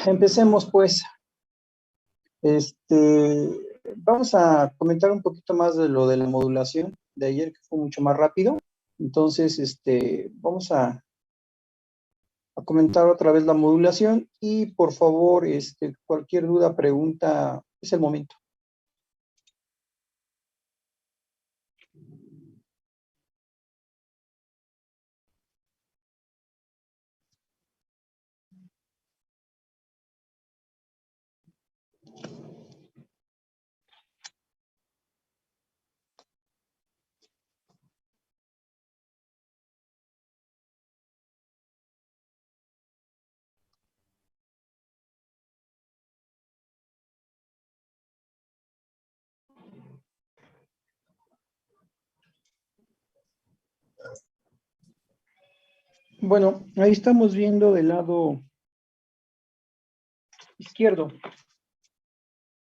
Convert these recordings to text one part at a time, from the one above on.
Empecemos pues. Vamos a comentar un poquito más de lo de la modulación de ayer, que fue mucho más rápido. Entonces, vamos a comentar otra vez la modulación y por favor, cualquier duda, pregunta, es el momento. Bueno, ahí estamos viendo del lado izquierdo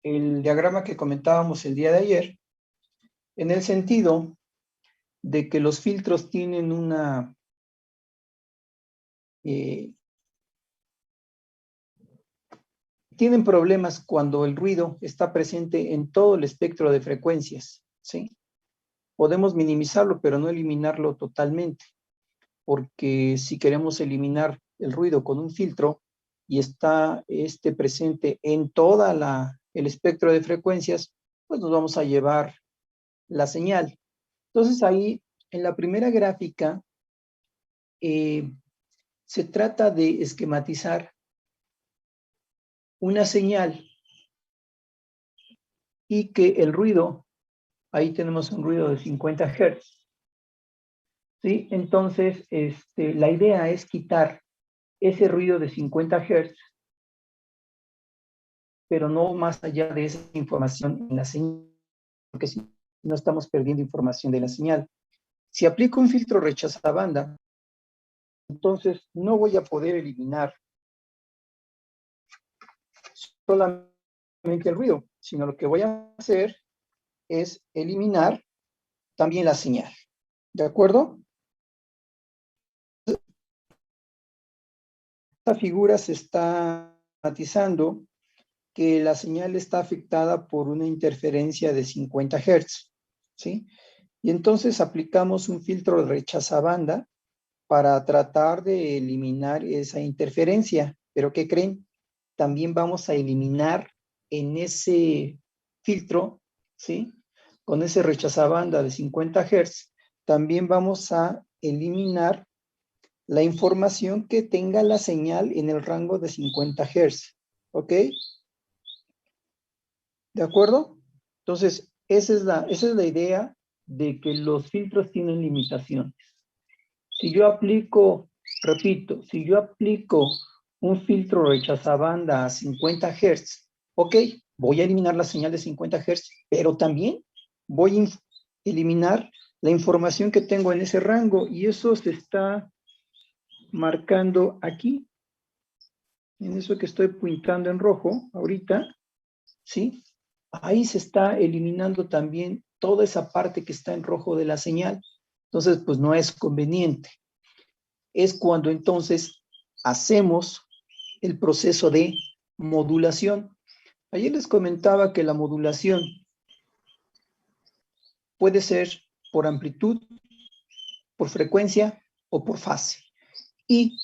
el diagrama que comentábamos el día de ayer, en el sentido de que los filtros tienen tienen problemas cuando el ruido está presente en todo el espectro de frecuencias, ¿sí? Podemos minimizarlo, pero no eliminarlo totalmente, porque si queremos eliminar el ruido con un filtro y está presente en toda el espectro de frecuencias, pues nos vamos a llevar la señal. Entonces ahí, en la primera gráfica, se trata de esquematizar una señal y que el ruido, ahí tenemos un ruido de 50 Hz, ¿sí? Entonces, la idea es quitar ese ruido de 50 Hz, pero no más allá de esa información en la señal, porque si no estamos perdiendo información de la señal. Si aplico un filtro rechazabanda, entonces no voy a poder eliminar solamente el ruido, sino lo que voy a hacer es eliminar también la señal. ¿De acuerdo? Esta figura se está matizando que la señal está afectada por una interferencia de 50 Hz, ¿sí? Y entonces aplicamos un filtro de rechazabanda para tratar de eliminar esa interferencia. ¿Pero qué creen? También vamos a eliminar en ese filtro, ¿sí? Con ese rechazabanda de 50 Hz, también vamos a eliminar la información que tenga la señal en el rango de 50 Hz, ¿ok? ¿De acuerdo? Entonces, esa es la idea de que los filtros tienen limitaciones. Si yo aplico, repito, si yo aplico un filtro rechazabanda a 50 Hz, ok, voy a eliminar la señal de 50 Hz, pero también voy a eliminar la información que tengo en ese rango y eso se está marcando aquí, en eso que estoy pintando en rojo ahorita, ¿sí? Ahí se está eliminando también toda esa parte que está en rojo de la señal. Entonces, pues no es conveniente. Es cuando entonces hacemos el proceso de modulación. Ayer les comentaba que la modulación puede ser por amplitud, por frecuencia o por fase. Y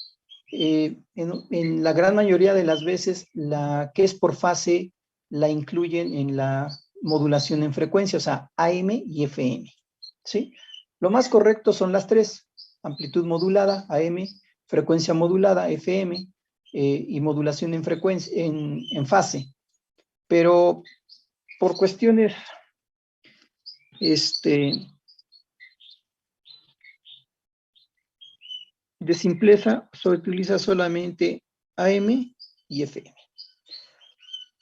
en la gran mayoría de las veces, la que es por fase la incluyen en la modulación en frecuencia, o sea, AM y FM, ¿sí? Lo más correcto son las tres: amplitud modulada, AM, frecuencia modulada, FM, y modulación en frecuencia, en fase. Pero por cuestiones de simpleza, se utiliza solamente AM y FM.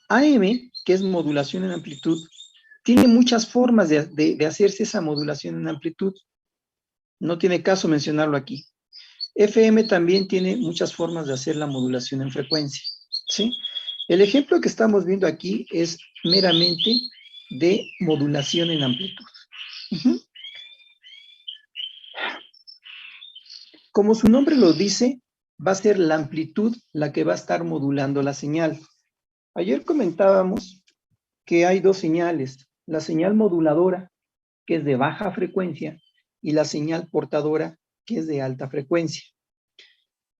AM, que es modulación en amplitud, tiene muchas formas de hacerse esa modulación en amplitud. No tiene caso mencionarlo aquí. FM también tiene muchas formas de hacer la modulación en frecuencia, ¿sí? El ejemplo que estamos viendo aquí es meramente de modulación en amplitud. Como su nombre lo dice, va a ser la amplitud la que va a estar modulando la señal. Ayer comentábamos que hay dos señales, la señal moduladora, que es de baja frecuencia, y la señal portadora, que es de alta frecuencia.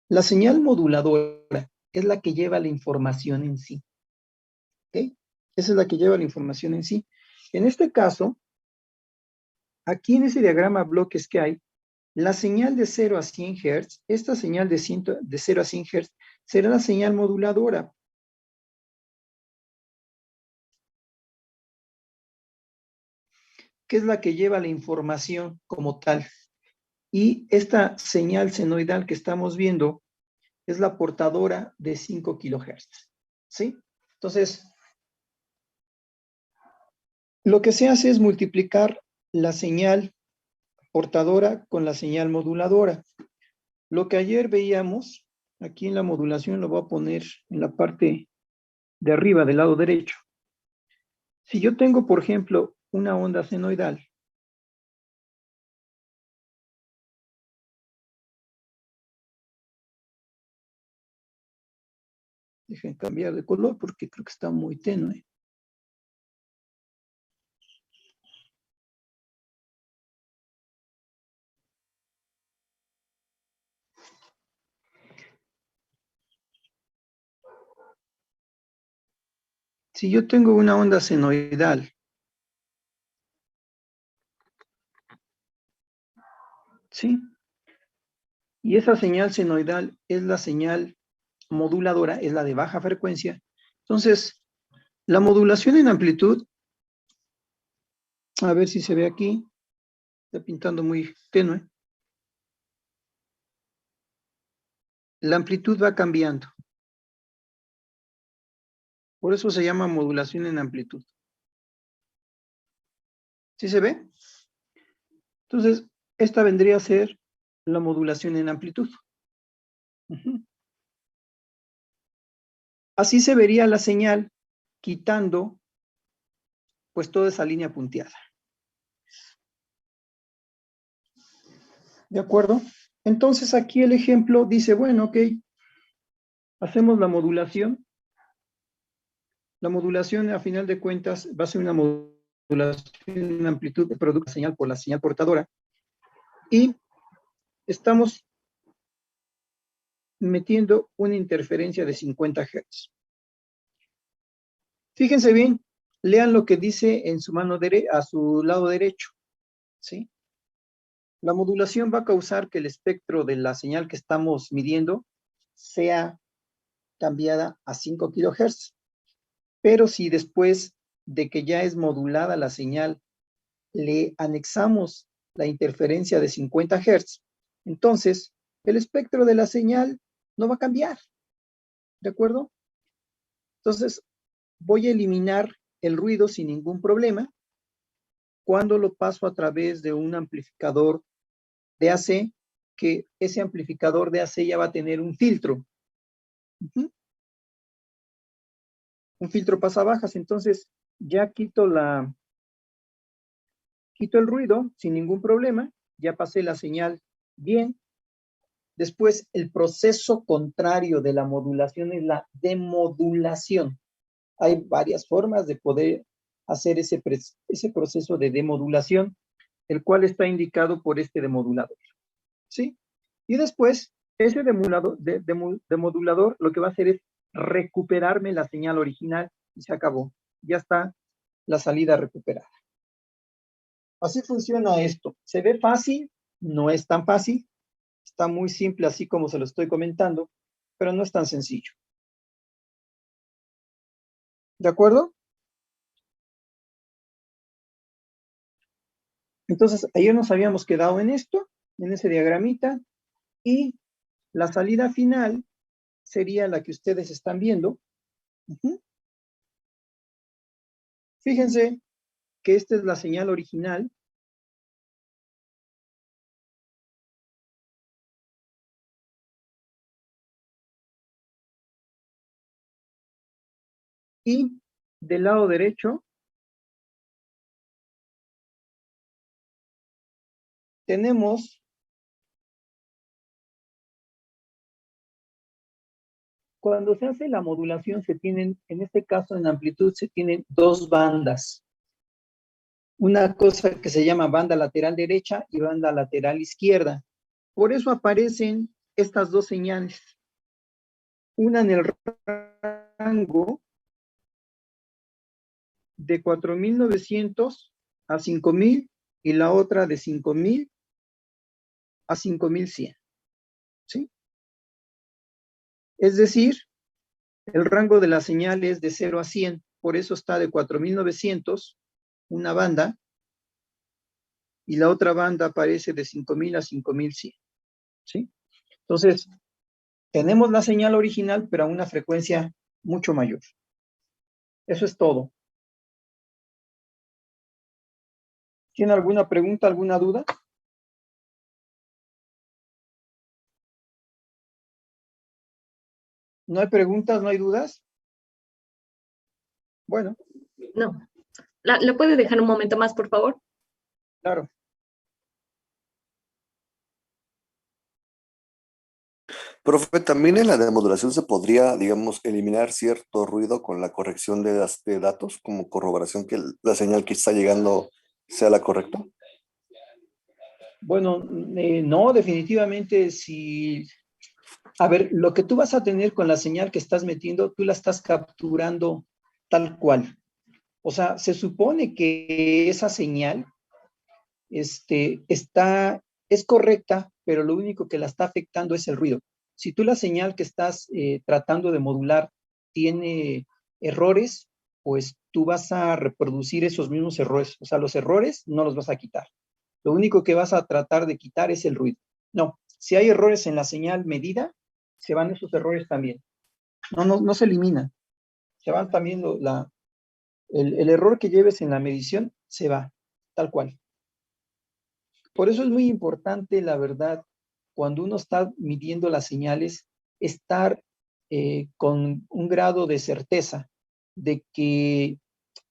La señal moduladora es la que lleva la información en sí. ¿Okay? Esa es la que lleva la información en sí. En este caso, aquí en ese diagrama bloques que hay, la señal de 0 a 100 Hz, esta señal de 0 a 100 Hz, será la señal moduladora. Que es la que lleva la información como tal. Y esta señal senoidal que estamos viendo es la portadora de 5 kHz. ¿Sí? Entonces, lo que se hace es multiplicar la señal portadora con la señal moduladora. Lo que ayer veíamos, aquí en la modulación lo voy a poner en la parte de arriba del lado derecho. Si yo tengo, por ejemplo, una onda senoidal, dejen cambiar de color porque creo que está muy tenue. Si yo tengo una onda senoidal, ¿sí? Y esa señal senoidal es la señal moduladora, es la de baja frecuencia. Entonces, la modulación en amplitud, a ver si se ve aquí, está pintando muy tenue. La amplitud va cambiando. Por eso se llama modulación en amplitud. ¿Sí se ve? Entonces, esta vendría a ser la modulación en amplitud. Así se vería la señal quitando pues toda esa línea punteada. ¿De acuerdo? Entonces aquí el ejemplo dice, bueno, ok, hacemos la modulación. La modulación a final de cuentas va a ser una modulación en amplitud que produce la señal por la señal portadora. Y estamos metiendo una interferencia de 50 Hz. Fíjense bien, lean lo que dice en su mano a su lado derecho, ¿sí? La modulación va a causar que el espectro de la señal que estamos midiendo sea cambiada a 5 kHz. Pero si después de que ya es modulada la señal, le anexamos la interferencia de 50 Hz, entonces el espectro de la señal no va a cambiar, ¿de acuerdo? Entonces voy a eliminar el ruido sin ningún problema cuando lo paso a través de un amplificador de AC, que ese amplificador de AC ya va a tener un filtro. Un filtro pasabajas, entonces ya quito el ruido sin ningún problema, ya pasé la señal bien. Después, el proceso contrario de la modulación es la demodulación. Hay varias formas de poder hacer ese proceso de demodulación, el cual está indicado por este demodulador. ¿Sí? Y después, ese demodulador lo que va a hacer es recuperarme la señal original y se acabó. Ya está la salida recuperada. Así funciona esto. ¿Se ve fácil? No es tan fácil. Está muy simple así como se lo estoy comentando, pero no es tan sencillo. ¿De acuerdo? Entonces, ayer nos habíamos quedado en esto, en ese diagramita, y la salida final sería la que ustedes están viendo. Fíjense que esta es la señal original. Y del lado derecho tenemos cuando se hace la modulación se tienen, en este caso en amplitud, se tienen dos bandas. Una cosa que se llama banda lateral derecha y banda lateral izquierda. Por eso aparecen estas dos señales. Una en el rango de 4.900 a 5.000 y la otra de 5.000 a 5.100. ¿Sí? Es decir, el rango de la señal es de 0 a 100, por eso está de 4.900, una banda, y la otra banda aparece de 5.000 a 5.100. ¿Sí? Entonces, tenemos la señal original, pero a una frecuencia mucho mayor. Eso es todo. ¿Tiene alguna pregunta, alguna duda? ¿No hay preguntas, no hay dudas? Bueno, No. ¿La puede dejar un momento más, por favor? claro. Profe, también en la demodulación se podría, digamos, eliminar cierto ruido con la corrección de datos, como corroboración que la señal que está llegando sea la correcta. Bueno, no, definitivamente si... A ver, lo que tú vas a tener con la señal que estás metiendo, tú la estás capturando tal cual. O sea, se supone que esa señal es correcta, pero lo único que la está afectando es el ruido. Si tú la señal que estás tratando de modular tiene errores, pues tú vas a reproducir esos mismos errores. O sea, los errores no los vas a quitar. Lo único que vas a tratar de quitar es el ruido. No, si hay errores en la señal medida, se van esos errores también. No se eliminan. Se van también el error que lleves en la medición, se va, tal cual. Por eso es muy importante, la verdad, cuando uno está midiendo las señales, estar con un grado de certeza de que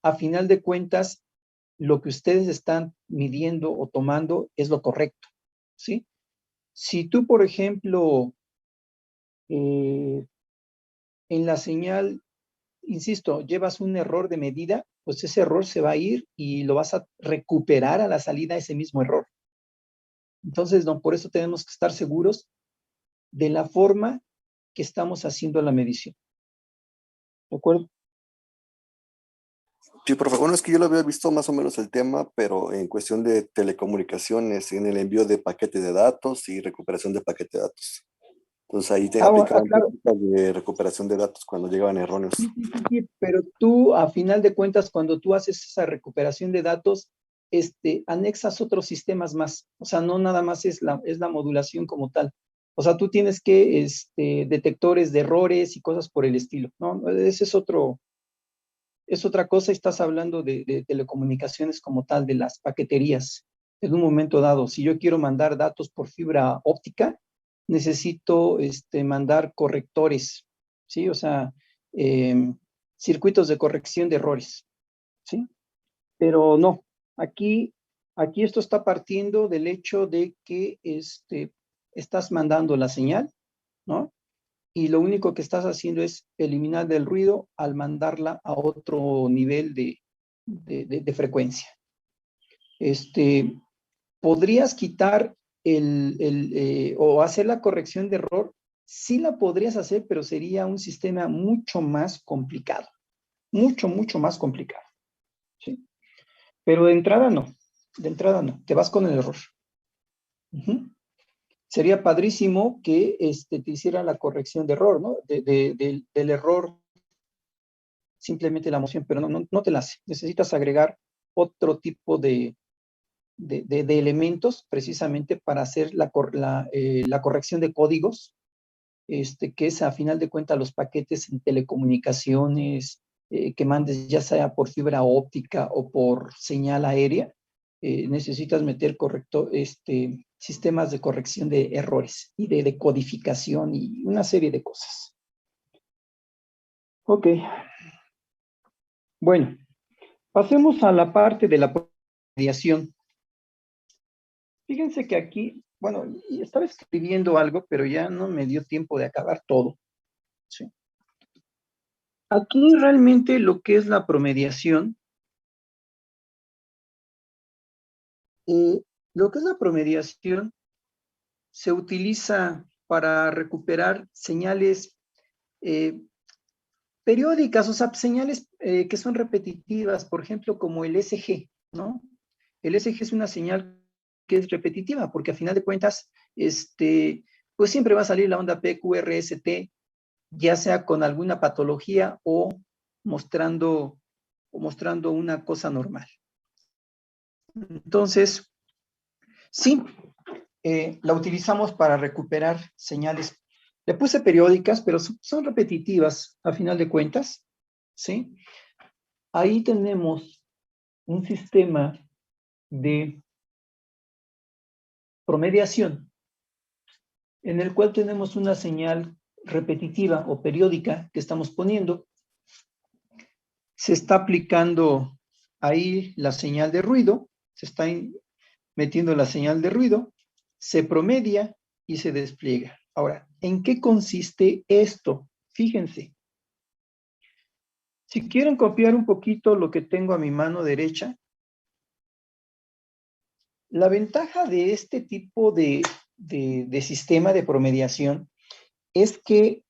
a final de cuentas lo que ustedes están midiendo o tomando es lo correcto, ¿sí? Si tú, por ejemplo, en la señal, insisto, llevas un error de medida, pues ese error se va a ir y lo vas a recuperar a la salida ese mismo error. Entonces, no, por eso tenemos que estar seguros de la forma que estamos haciendo la medición. ¿De acuerdo? Sí, profe, bueno, es que yo lo había visto más o menos el tema, pero en cuestión de telecomunicaciones, en el envío de paquete de datos y recuperación de paquete de datos. Entonces ahí te aplicaban Claro. técnicas de recuperación de datos cuando llegaban erróneos. Sí, pero tú, a final de cuentas, cuando tú haces esa recuperación de datos, anexas otros sistemas más. O sea, no nada más es la modulación como tal. O sea, tú tienes que, detectores de errores y cosas por el estilo, ¿no? Ese es otra cosa, estás hablando de telecomunicaciones como tal, de las paqueterías. En un momento dado, si yo quiero mandar datos por fibra óptica, necesito mandar correctores, ¿sí? O sea, circuitos de corrección de errores, ¿sí? Pero no, aquí esto está partiendo del hecho de que estás mandando la señal, ¿no? Y lo único que estás haciendo es eliminar el ruido al mandarla a otro nivel de frecuencia. ¿Podrías quitar o hacer la corrección de error? Sí la podrías hacer, pero sería un sistema mucho más complicado. Mucho más complicado. ¿Sí? Pero de entrada no. De entrada no. Te vas con el error. Sería padrísimo que te hiciera la corrección de error, ¿no? Del error, simplemente la moción, pero no te la hace. Necesitas agregar otro tipo de elementos precisamente para hacer la corrección de códigos, que es a final de cuentas los paquetes en telecomunicaciones que mandes ya sea por fibra óptica o por señal aérea, necesitas meter sistemas de corrección de errores y de decodificación y una serie de cosas. Ok. Bueno, pasemos a la parte de la mediación. Fíjense que aquí, bueno, estaba escribiendo algo, pero ya no me dio tiempo de acabar todo. ¿Sí? Aquí realmente lo que es la promediación, se utiliza para recuperar señales periódicas, o sea, señales que son repetitivas, por ejemplo, como el SG, ¿no? El SG es una señal que es repetitiva, porque a final de cuentas, pues siempre va a salir la onda PQRST, ya sea con alguna patología o mostrando una cosa normal. Entonces, sí, la utilizamos para recuperar señales. Le puse periódicas, pero son repetitivas a final de cuentas, ¿sí? Ahí tenemos un sistema de promediación en el cual tenemos una señal repetitiva o periódica que estamos poniendo. Se está aplicando ahí la señal de ruido, se está metiendo la señal de ruido, se promedia y se despliega. Ahora, ¿en qué consiste esto? Fíjense. Si quieren copiar un poquito lo que tengo a mi mano derecha, la ventaja de este tipo de sistema de promediación es que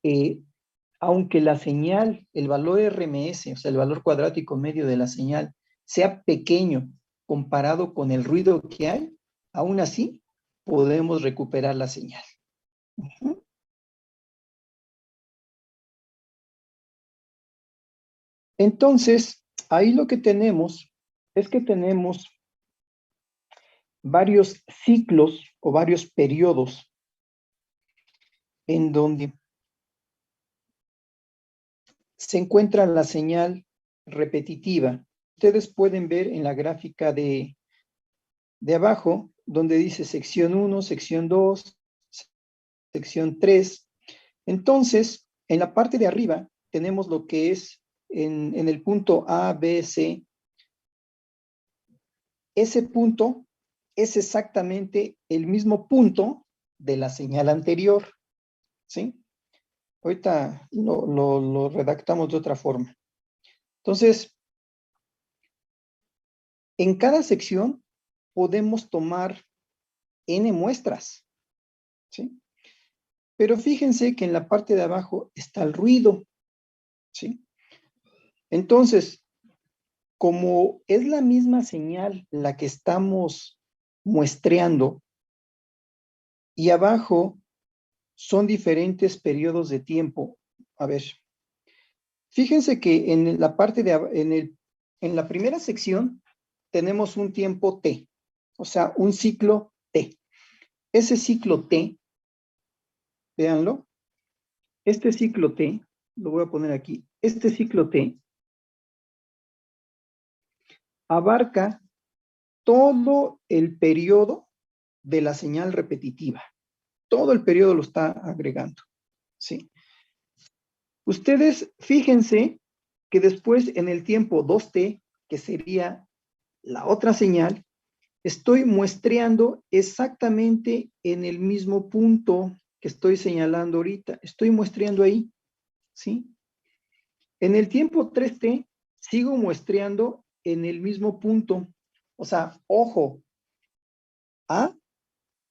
aunque la señal, el valor RMS, o sea, el valor cuadrático medio de la señal, sea pequeño comparado con el ruido que hay, aún así podemos recuperar la señal. Entonces, ahí lo que tenemos es que tenemos varios ciclos o varios periodos en donde se encuentra la señal repetitiva. Ustedes pueden ver en la gráfica de abajo, donde dice sección 1, sección 2, sección 3. Entonces, en la parte de arriba tenemos lo que es en el punto A, B, C. Ese punto es exactamente el mismo punto de la señal anterior, ¿sí? Ahorita lo redactamos de otra forma. Entonces, en cada sección podemos tomar N muestras, ¿sí? Pero fíjense que en la parte de abajo está el ruido, ¿sí? Entonces, como es la misma señal la que estamos muestreando y abajo son diferentes periodos de tiempo. A ver, fíjense que en la parte de, en la primera sección tenemos un tiempo T, o sea, un ciclo T. Ese ciclo T, véanlo, este ciclo T, lo voy a poner aquí, este ciclo T abarca todo el periodo de la señal repetitiva. Todo el periodo lo está agregando, ¿sí? Ustedes fíjense que después en el tiempo 2T, que sería la otra señal, estoy muestreando exactamente en el mismo punto que estoy señalando ahorita. Estoy muestreando ahí, ¿sí? En el tiempo 3T, sigo muestreando en el mismo punto. O sea, ojo, A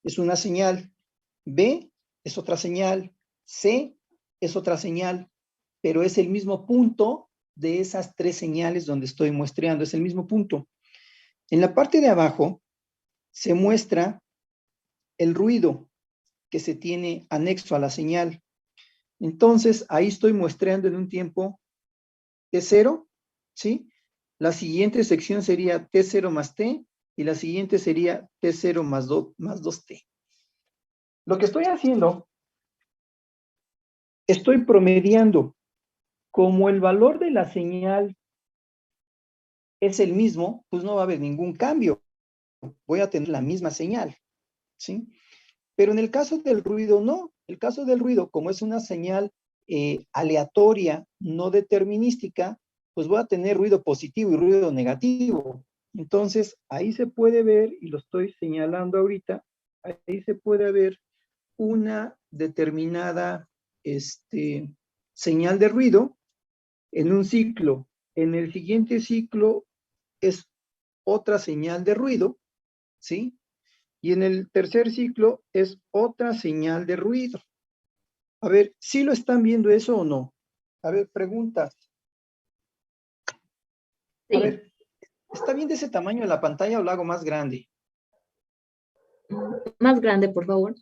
es una señal, B es otra señal, C es otra señal, pero es el mismo punto de esas tres señales donde estoy muestreando, es el mismo punto. En la parte de abajo se muestra el ruido que se tiene anexo a la señal. Entonces, ahí estoy muestreando en un tiempo T0, ¿sí? La siguiente sección sería T0 más T y la siguiente sería T0 más 2T. Lo que estoy haciendo, estoy promediando. Como el valor de la señal es el mismo, pues no va a haber ningún cambio. Voy a tener la misma señal, ¿sí? Pero en el caso del ruido, no. El caso del ruido, como es una señal aleatoria, no determinística, pues voy a tener ruido positivo y ruido negativo. Entonces, ahí se puede ver, y lo estoy señalando ahorita, ahí se puede ver una determinada señal de ruido en un ciclo. En el siguiente ciclo es otra señal de ruido, ¿sí? Y en el tercer ciclo es otra señal de ruido. A ver, ¿sí lo están viendo eso o no? A ver, preguntas. A Sí. ver, ¿está bien de ese tamaño la pantalla o la hago más grande? Más grande, por favor.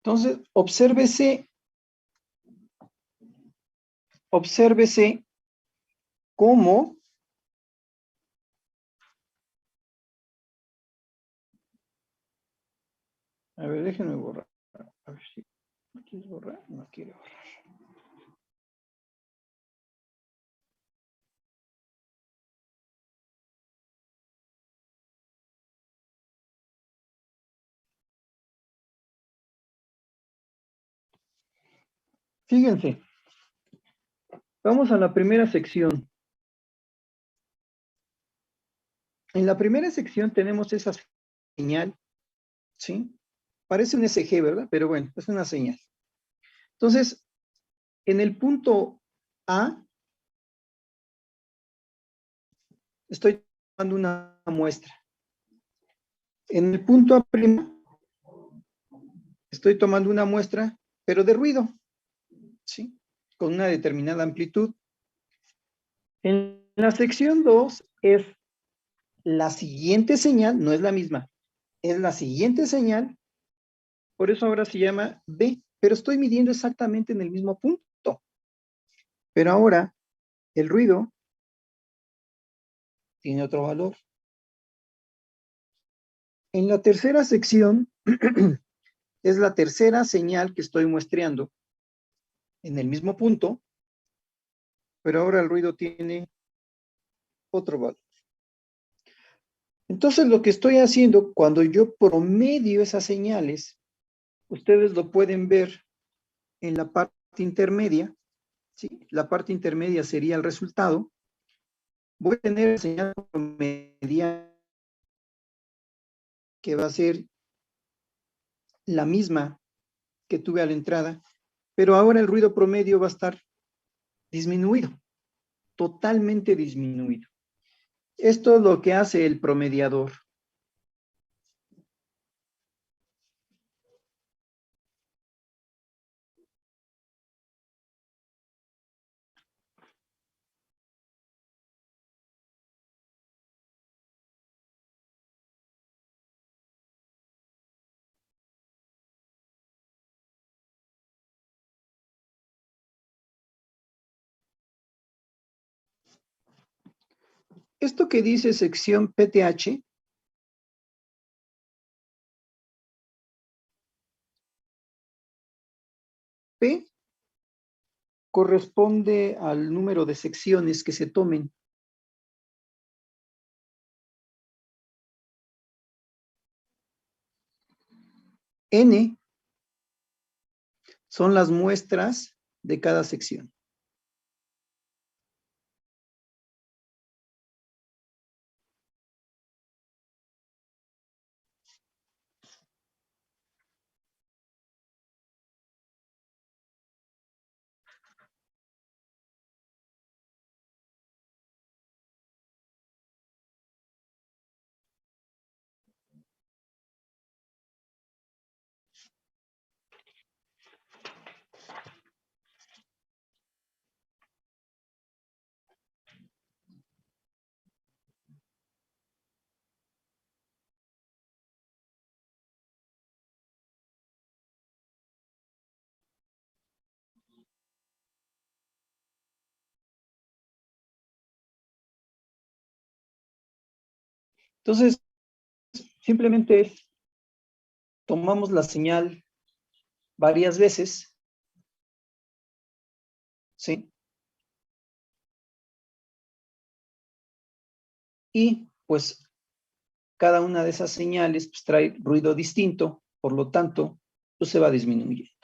Entonces, obsérvese cómo a ver, déjenme borrar. A ver si ¿no quieres borrar? No quiere borrar. Fíjense, vamos a la primera sección. En la primera sección tenemos esa señal, ¿sí? Parece un SG, ¿verdad? Pero bueno, es una señal. Entonces, en el punto A, estoy tomando una muestra. En el punto A', estoy tomando una muestra, pero de ruido, ¿sí? Con una determinada amplitud. En la sección 2 es la siguiente señal, no es la misma, es la siguiente señal, por eso ahora se llama B, pero estoy midiendo exactamente en el mismo punto. Pero ahora el ruido tiene otro valor. En la tercera sección es la tercera señal que estoy muestreando en el mismo punto, pero ahora el ruido tiene otro valor. Entonces lo que estoy haciendo cuando yo promedio esas señales, ustedes lo pueden ver en la parte intermedia, ¿sí? La parte intermedia sería el resultado. Voy a tener la señal promedia que va a ser la misma que tuve a la entrada, pero ahora el ruido promedio va a estar disminuido, totalmente disminuido. Esto es lo que hace el promediador. Esto que dice sección PTH, P corresponde al número de secciones que se tomen. N son las muestras de cada sección. Entonces, simplemente es, tomamos la señal varias veces, ¿sí? Y pues cada una de esas señales pues, trae ruido distinto, por lo tanto, pues se va disminuyendo.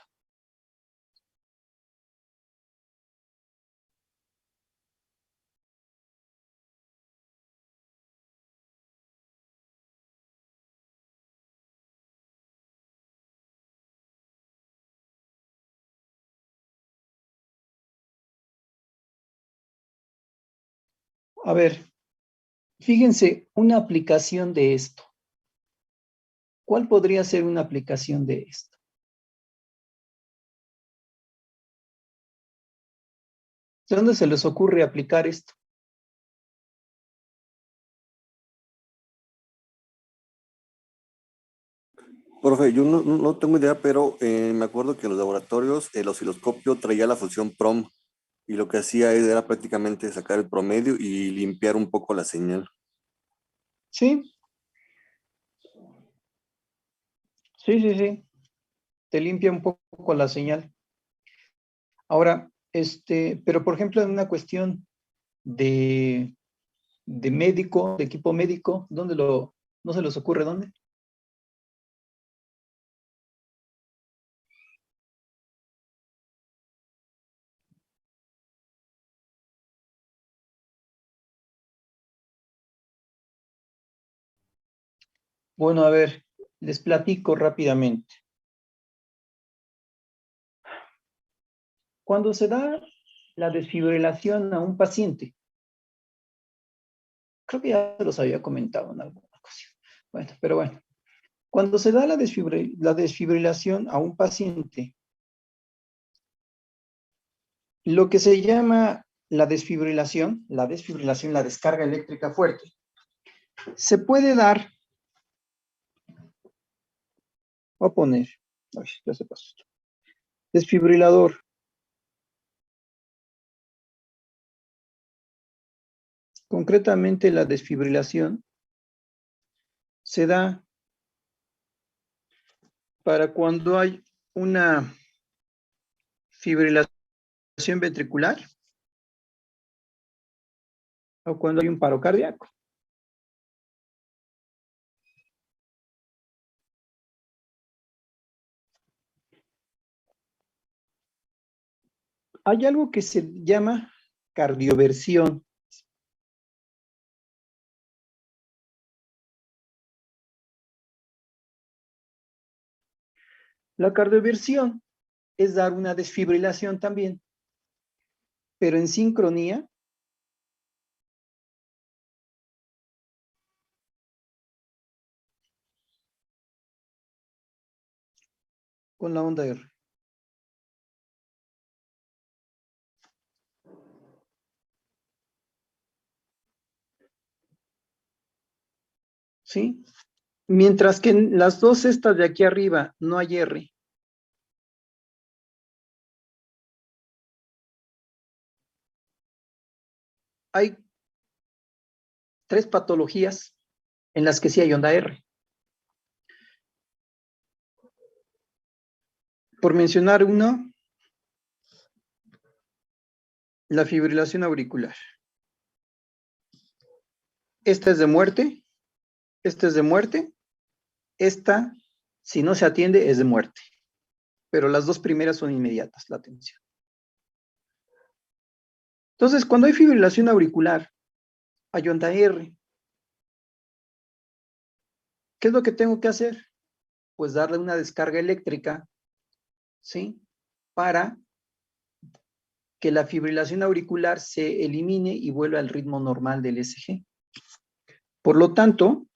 A ver, fíjense, una aplicación de esto. ¿Cuál podría ser una aplicación de esto? ¿Dónde se les ocurre aplicar esto? Profe, yo no tengo idea, pero me acuerdo que en los laboratorios el osciloscopio traía la función PROM y lo que hacía era prácticamente sacar el promedio y limpiar un poco la señal. Sí, sí. Te limpia un poco la señal. Ahora, pero por ejemplo, en una cuestión de médico, de equipo médico, no se les ocurre dónde? Bueno, a ver, les platico rápidamente. Cuando se da la desfibrilación a un paciente, creo que ya se los había comentado en alguna ocasión. Bueno, pero bueno, cuando se da la desfibrilación a un paciente, lo que se llama la desfibrilación, la descarga eléctrica fuerte, se puede dar, voy a poner, ay, ya se pasó esto, desfibrilador. Concretamente, la desfibrilación se da para cuando hay una fibrilación ventricular o cuando hay un paro cardíaco. Hay algo que se llama cardioversión. La cardioversión es dar una desfibrilación también, pero en sincronía con la onda R. ¿Sí? Mientras que en las dos estas de aquí arriba no hay R. Hay 3 patologías en las que sí hay onda R. Por mencionar una, la fibrilación auricular. Esta es de muerte, esta es de muerte, esta, si no se atiende, es de muerte. Pero las dos primeras son inmediatas, la atención. Entonces, cuando hay fibrilación auricular, hay onda R. ¿Qué es lo que tengo que hacer? Pues darle una descarga eléctrica, ¿sí? Para que la fibrilación auricular se elimine y vuelva al ritmo normal del ECG. Por lo tanto,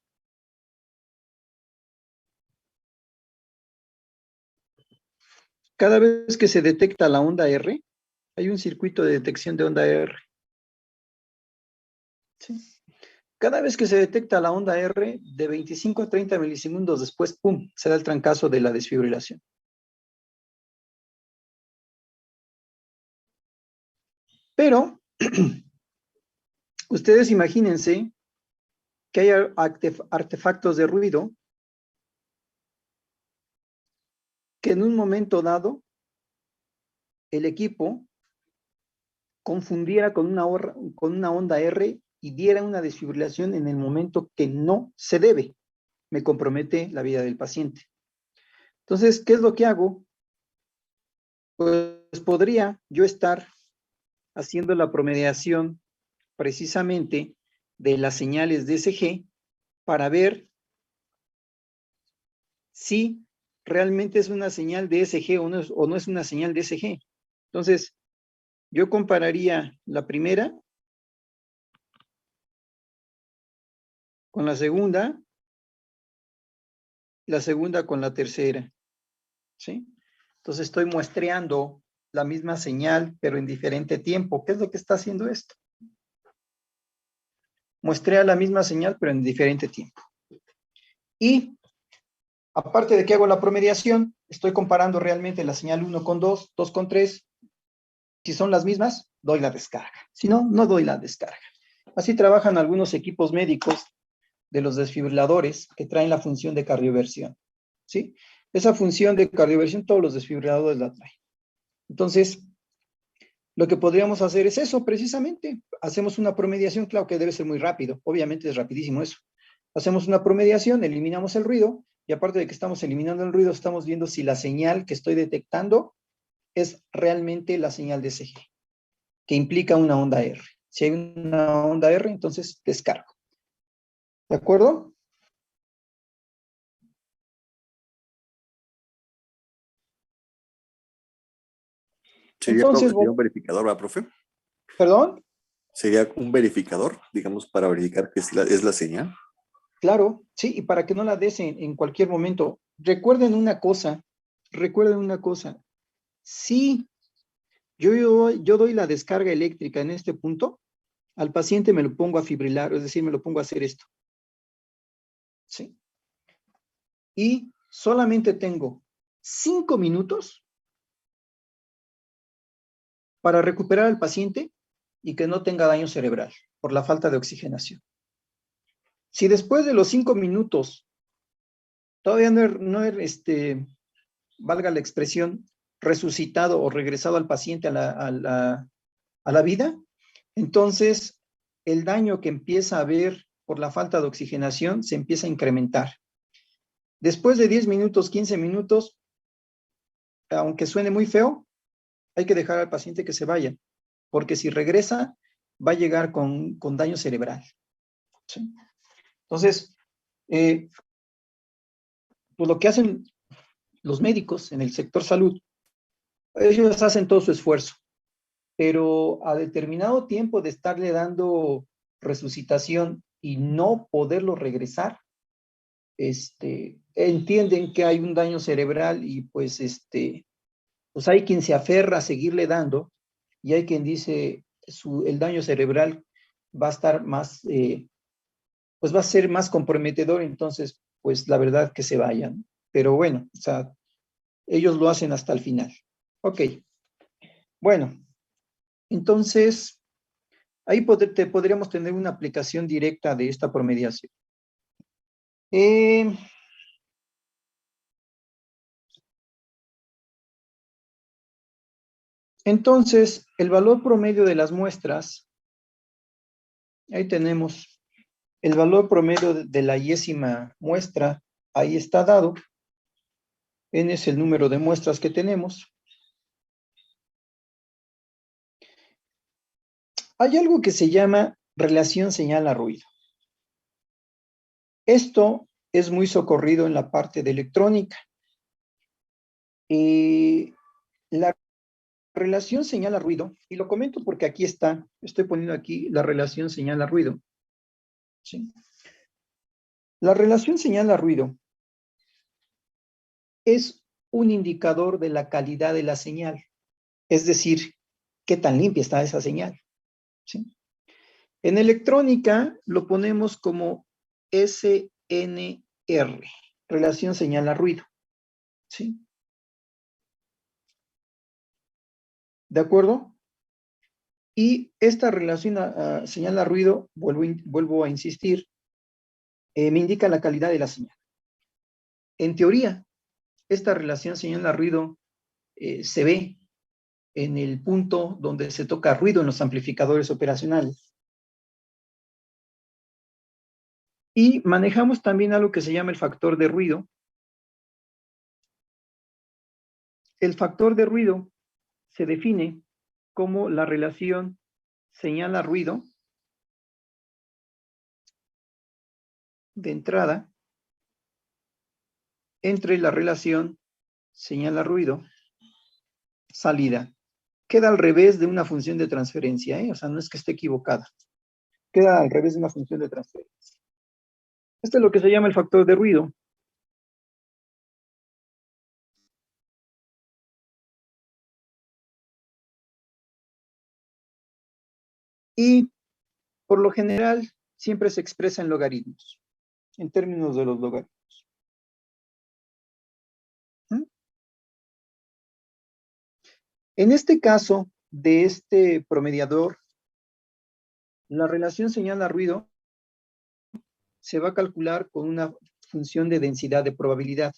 cada vez que se detecta la onda R, hay un circuito de detección de onda R. ¿Sí? Cada vez que se detecta la onda R, de 25 a 30 milisegundos después, ¡pum!, se da el trancazo de la desfibrilación. Pero, ustedes imagínense que hay artefactos de ruido que en un momento dado el equipo confundiera con una onda R y diera una desfibrilación en el momento que no se debe. Me compromete la vida del paciente. Entonces, ¿qué es lo que hago? Pues podría yo estar haciendo la promediación precisamente de las señales de ECG para ver si realmente es una señal de ECG o no es una señal de ECG. Entonces, yo compararía la primera con la segunda con la tercera, ¿sí? Entonces estoy muestreando la misma señal, pero en diferente tiempo. ¿Qué es lo que está haciendo esto? Muestrea la misma señal, pero en diferente tiempo. Y aparte de que hago la promediación, estoy comparando realmente la señal 1 con 2, 2 con 3. Si son las mismas, doy la descarga. Si no, no doy la descarga. Así trabajan algunos equipos médicos de los desfibriladores que traen la función de cardioversión, ¿sí? Esa función de cardioversión todos los desfibriladores la traen. Entonces, lo que podríamos hacer es eso, precisamente. Hacemos una promediación, claro que debe ser muy rápido, obviamente es rapidísimo eso. Hacemos una promediación, eliminamos el ruido, y aparte de que estamos eliminando el ruido, estamos viendo si la señal que estoy detectando es realmente la señal de ECG, que implica una onda R. Si hay una onda R, entonces descargo. ¿De acuerdo? Sería, Entonces, sería un verificador, ¿verdad, profe? ¿perdón? Sería un verificador, digamos, para verificar que es la señal. Claro, sí, y para que no la des en cualquier momento. Recuerden una cosa, si yo doy la descarga eléctrica en este punto, al paciente me lo pongo a fibrilar, es decir, me lo pongo a hacer esto. ¿Sí? Y solamente tengo 5 minutos para recuperar al paciente y que no tenga daño cerebral por la falta de oxigenación. Si después de los 5 minutos todavía valga la expresión, resucitado o regresado al paciente a la vida, entonces el daño que empieza a haber por la falta de oxigenación se empieza a incrementar. Después de 10 minutos, 15 minutos, aunque suene muy feo, hay que dejar al paciente que se vaya, porque si regresa, va a llegar con daño cerebral. ¿Sí? Entonces, pues lo que hacen los médicos en el sector salud, ellos hacen todo su esfuerzo, pero a determinado tiempo de estarle dando resucitación y no poderlo regresar, entienden que hay un daño cerebral y pues, pues hay quien se aferra a seguirle dando y hay quien dice el daño cerebral va a estar más, pues va a ser más comprometedor, entonces, pues la verdad que se vayan. Pero bueno, o sea, ellos lo hacen hasta el final. Ok, bueno, entonces, ahí podríamos tener una aplicación directa de esta promediación. Entonces, el valor promedio de las muestras, ahí tenemos el valor promedio de la 10ª muestra, ahí está dado. N es el número de muestras que tenemos. Hay algo que se llama relación señal a ruido. Esto es muy socorrido en la parte de electrónica. La relación señal a ruido, y lo comento porque aquí está, estoy poniendo aquí la relación señal a ruido. ¿Sí? La relación señal a ruido es un indicador de la calidad de la señal, es decir, qué tan limpia está esa señal. ¿Sí? En electrónica lo ponemos como SNR, relación señal a ruido. ¿Sí? ¿De acuerdo? Y esta relación señal a ruido, vuelvo a insistir, me indica la calidad de la señal. En teoría, esta relación señal a ruido se ve en el punto donde se toca ruido en los amplificadores operacionales. Y manejamos también algo que se llama el factor de ruido. El factor de ruido se define como la relación señal a ruido de entrada entre la relación señal a ruido salida. Queda al revés de una función de transferencia, ¿eh? O sea, no es que esté equivocada. Queda al revés de una función de transferencia. Este es lo que se llama el factor de ruido. Y por lo general siempre se expresa en logaritmos, en términos de los logaritmos. ¿Mm? En este caso de este promediador, la relación señal-ruido se va a calcular con una función de densidad de probabilidad.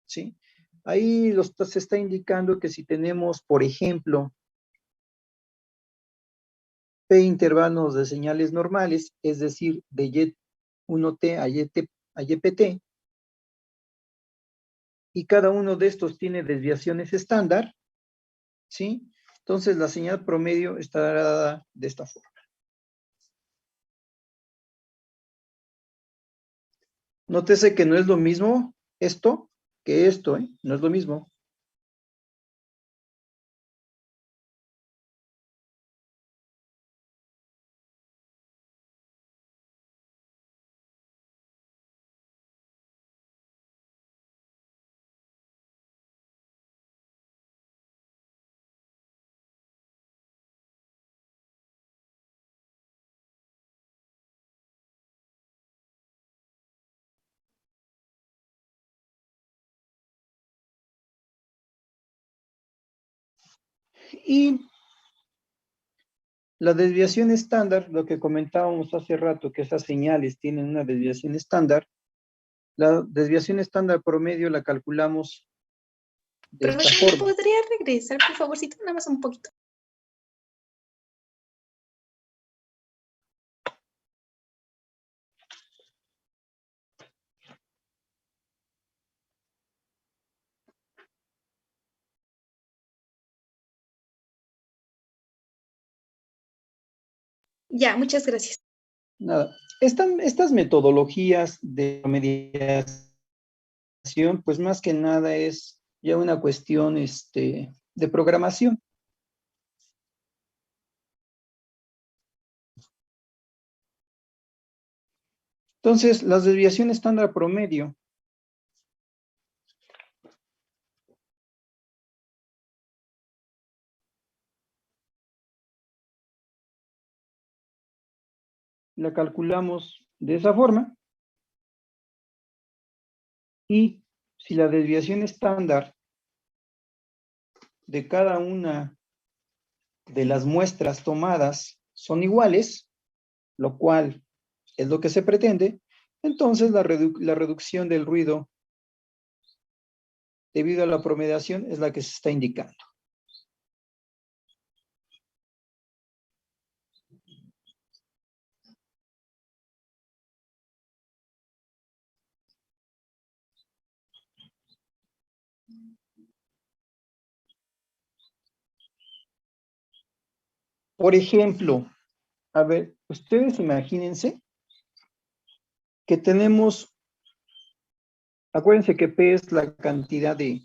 ¿Sí? Ahí se está indicando que si tenemos, por ejemplo, P intervalos de señales normales, es decir, de Y1T a YPT, y cada uno de estos tiene desviaciones estándar, ¿sí? Entonces la señal promedio estará dada de esta forma. Nótese que no es lo mismo esto que esto, ¿eh? No es lo mismo. Y la desviación estándar, lo que comentábamos hace rato, que esas señales tienen una desviación estándar, la desviación estándar promedio la calculamos de esta Profesor, ¿me forma. podría regresar, por favorcito, nada más un poquito? Ya, muchas gracias. Nada. Estas metodologías de mediación, pues más que nada es ya una cuestión de programación. Entonces, la desviación estándar promedio la calculamos de esa forma, y si la desviación estándar de cada una de las muestras tomadas son iguales, lo cual es lo que se pretende, entonces la reducción del ruido debido a la promediación es la que se está indicando. Por ejemplo, a ver, ustedes imagínense que tenemos, acuérdense que P es la cantidad de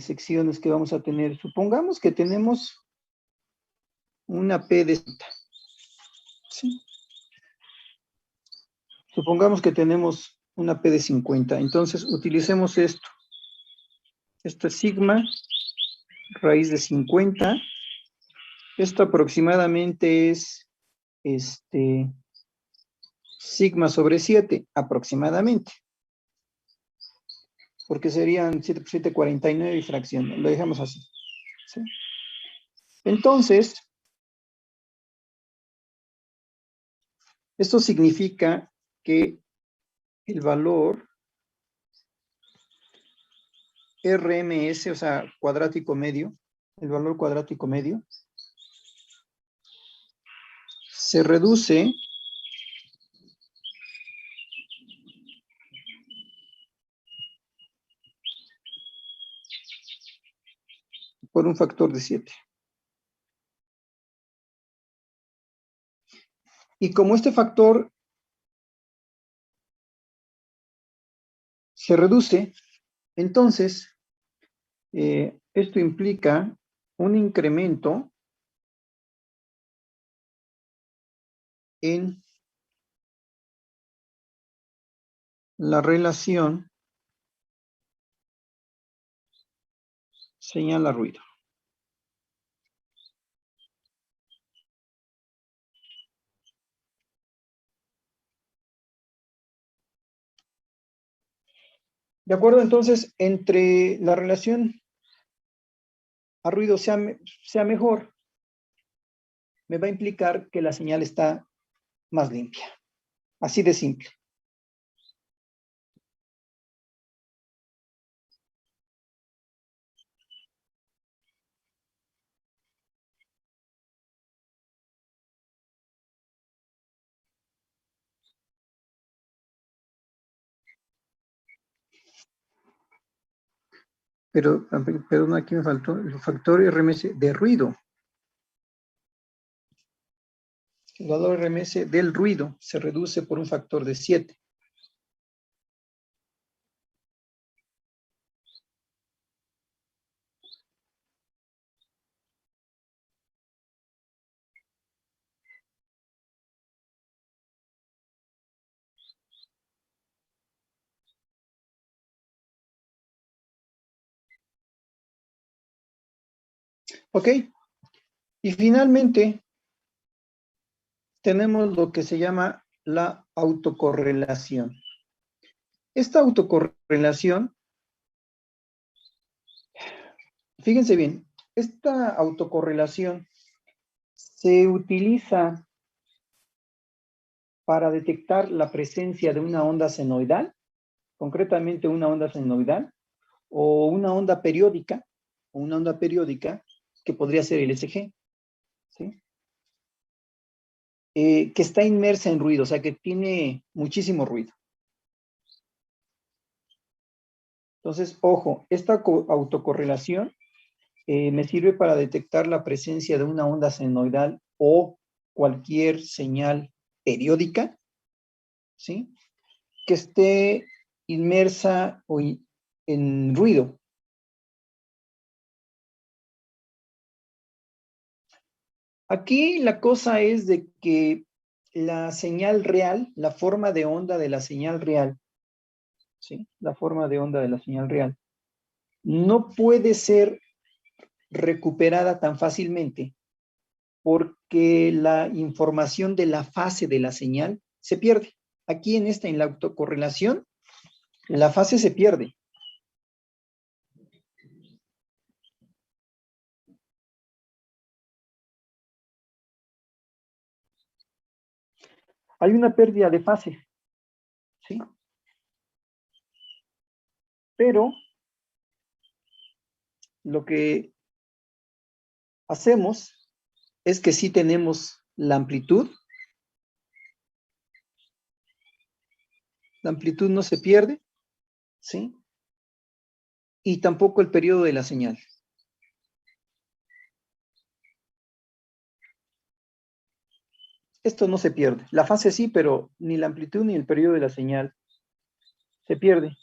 secciones que vamos a tener. Supongamos que tenemos una P de 50. ¿Sí? Supongamos que tenemos una P de 50. Entonces, utilicemos esto. Esto es sigma, raíz de 50. Esto aproximadamente es sigma sobre 7, aproximadamente. Porque serían 7 por 7, 49 y fracción. Lo dejamos así. ¿Sí? Entonces, esto significa que el valor RMS, o sea, cuadrático medio, el valor cuadrático medio, se reduce por un factor de 7. Y como este factor se reduce, entonces, esto implica un incremento en la relación señala ruido. ¿De acuerdo? Entonces, entre la relación a ruido sea mejor, me va a implicar que la señal está más limpia. Así de simple. Pero, perdón, aquí me faltó el factor RMS de ruido. El valor RMS del ruido se reduce por un factor de 7. ¿Ok? Y finalmente, tenemos lo que se llama la autocorrelación. Esta autocorrelación, fíjense bien, esta autocorrelación se utiliza para detectar la presencia de una onda senoidal, concretamente una onda senoidal, o una onda periódica, que podría ser el SG, ¿sí? Que está inmersa en ruido, o sea, que tiene muchísimo ruido. Entonces, ojo, esta autocorrelación me sirve para detectar la presencia de una onda senoidal o cualquier señal periódica, ¿sí? Que esté inmersa en ruido. Aquí la cosa es de que la señal real, la forma de onda de la señal real, ¿sí? La forma de onda de la señal real, no puede ser recuperada tan fácilmente porque la información de la fase de la señal se pierde. Aquí en la autocorrelación, la fase se pierde. Hay una pérdida de fase, ¿sí? Pero lo que hacemos es que sí tenemos la amplitud no se pierde, ¿sí? Y tampoco el periodo de la señal. Esto no se pierde. La fase sí, pero ni la amplitud ni el periodo de la señal se pierde.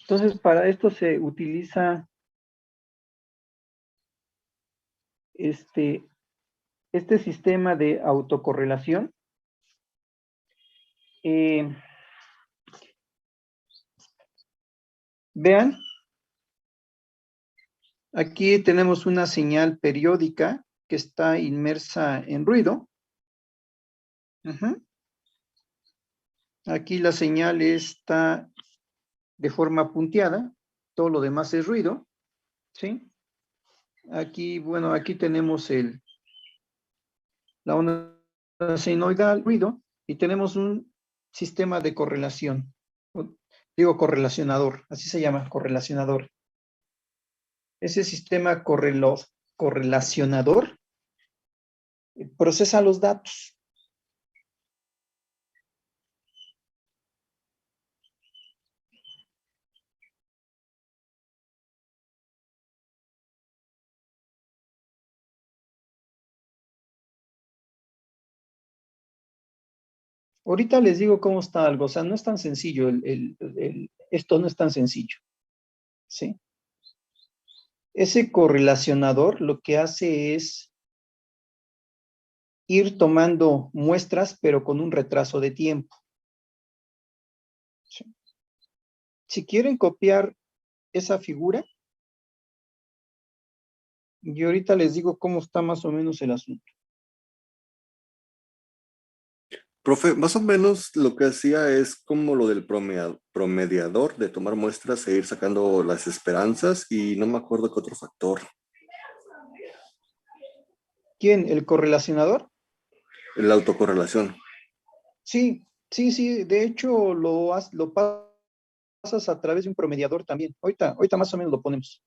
Entonces, para esto se utiliza este sistema de autocorrelación. Vean, aquí tenemos una señal periódica que está inmersa en ruido. Aquí la señal está de forma punteada, todo lo demás es ruido, ¿sí? Aquí, bueno, aquí tenemos la onda senoidal, ruido, y tenemos un sistema de correlación. Digo correlacionador, así se llama, correlacionador. Ese sistema correlacionador procesa los datos. Ahorita les digo cómo está algo, o sea, no es tan sencillo, esto no es tan sencillo, ¿sí? Ese correlacionador lo que hace es ir tomando muestras, pero con un retraso de tiempo. ¿Sí? Si quieren copiar esa figura, yo ahorita les digo cómo está más o menos el asunto. Profe, más o menos lo que hacía es como lo del promediador, de tomar muestras e ir sacando las esperanzas y no me acuerdo qué otro factor. ¿Quién? ¿El correlacionador? La autocorrelación. Sí, sí, sí, de hecho lo pasas a través de un promediador también. Ahorita más o menos lo ponemos.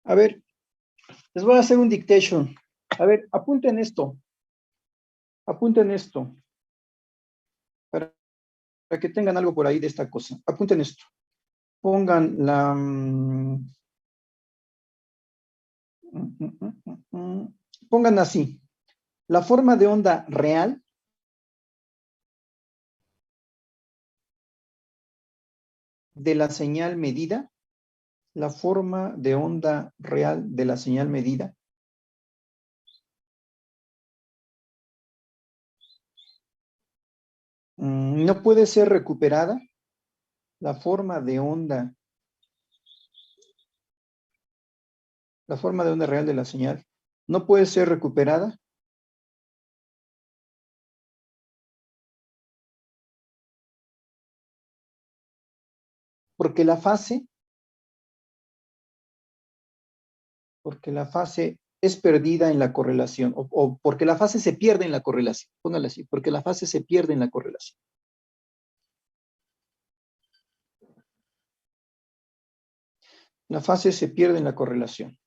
A ver, les voy a hacer un dictation. A ver, apunten esto, para que tengan algo por ahí de esta cosa. Apunten esto. Pongan la... pongan así. La forma de onda real de la señal medida, la forma de onda real de la señal medida, no puede ser recuperada. La forma de onda real de la señal no puede ser recuperada porque la fase es perdida en la correlación, o porque la fase se pierde en la correlación. Póngale así, porque la fase se pierde en la correlación. La fase se pierde en la correlación.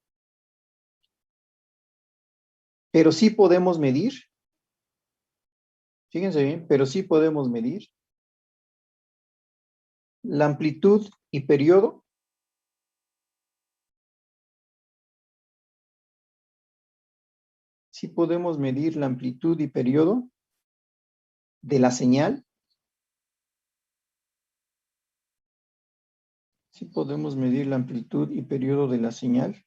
Pero sí podemos medir, fíjense bien, pero sí podemos medir la amplitud y periodo sí podemos medir la amplitud y periodo de la señal. Sí podemos medir la amplitud y periodo de la señal.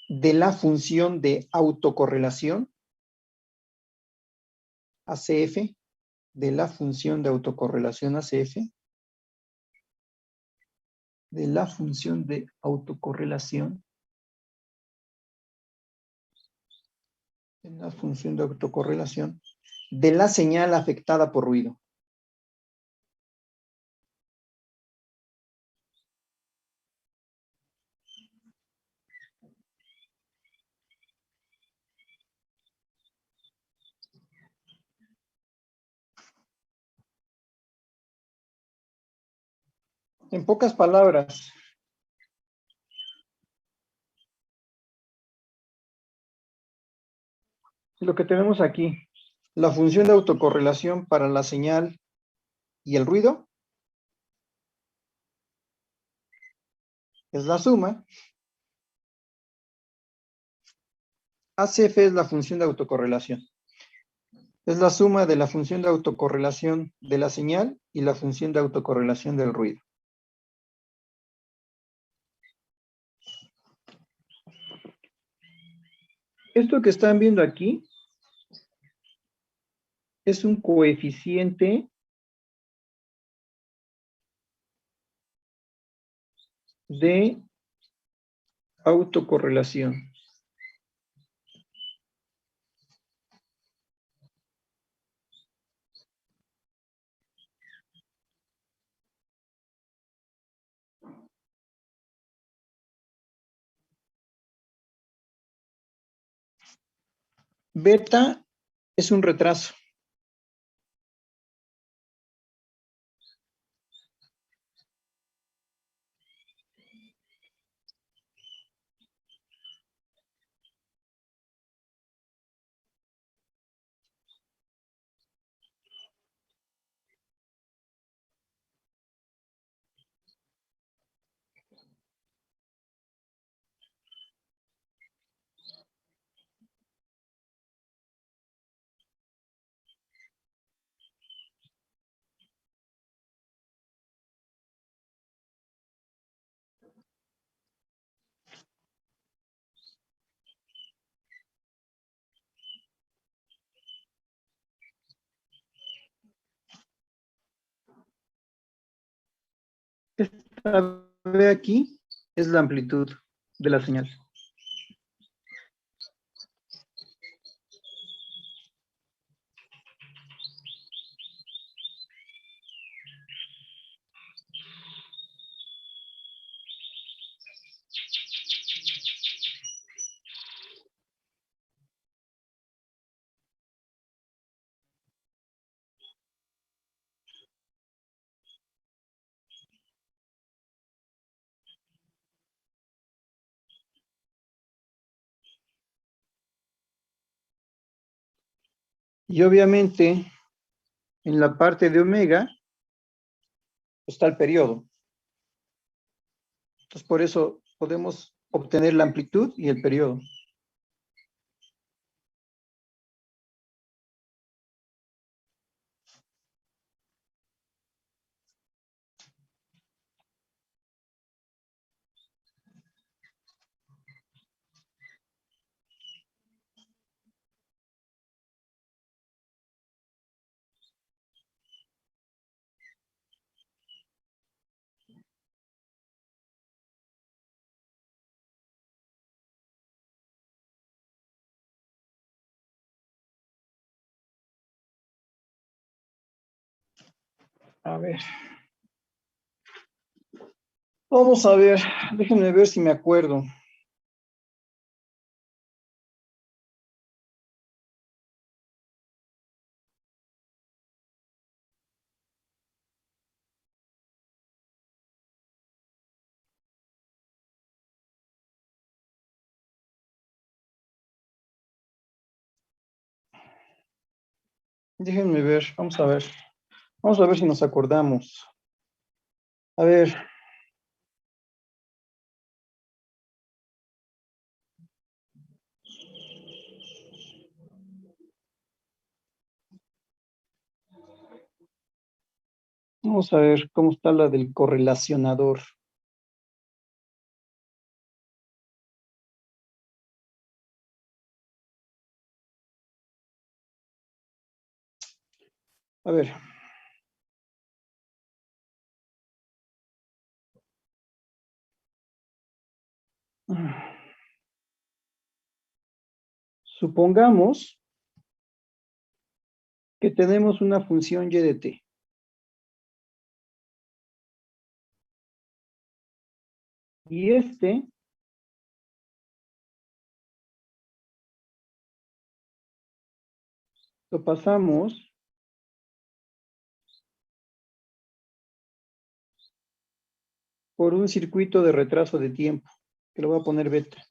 De la función de autocorrelación, ACF, de la función de autocorrelación ACF, de la función de autocorrelación, de la función de autocorrelación, de la señal afectada por ruido. En pocas palabras, lo que tenemos aquí, la función de autocorrelación para la señal y el ruido es la suma. ACF es la función de autocorrelación. Es la suma de la función de autocorrelación de la señal y la función de autocorrelación del ruido. Esto que están viendo aquí es un coeficiente de autocorrelación. Beta es un retraso. Ve aquí, es la amplitud de la señal. Y obviamente, en la parte de omega, está el periodo. Entonces, por eso podemos obtener la amplitud y el periodo. A ver. Vamos a ver, déjenme ver si me acuerdo. Déjenme ver, vamos a ver. Vamos a ver si nos acordamos. A ver. Vamos a ver cómo está la del correlacionador. A ver. Supongamos que tenemos una función y de t. Y lo pasamos por un circuito de retraso de tiempo, que lo voy a poner beta.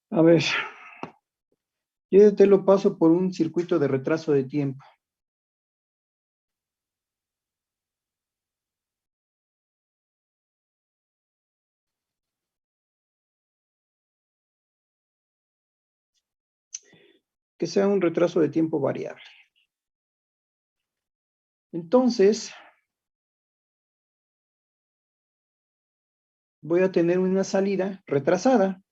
A ver, y de t lo paso por un circuito de retraso de tiempo. Que sea un retraso de tiempo variable. Entonces, voy a tener una salida retrasada.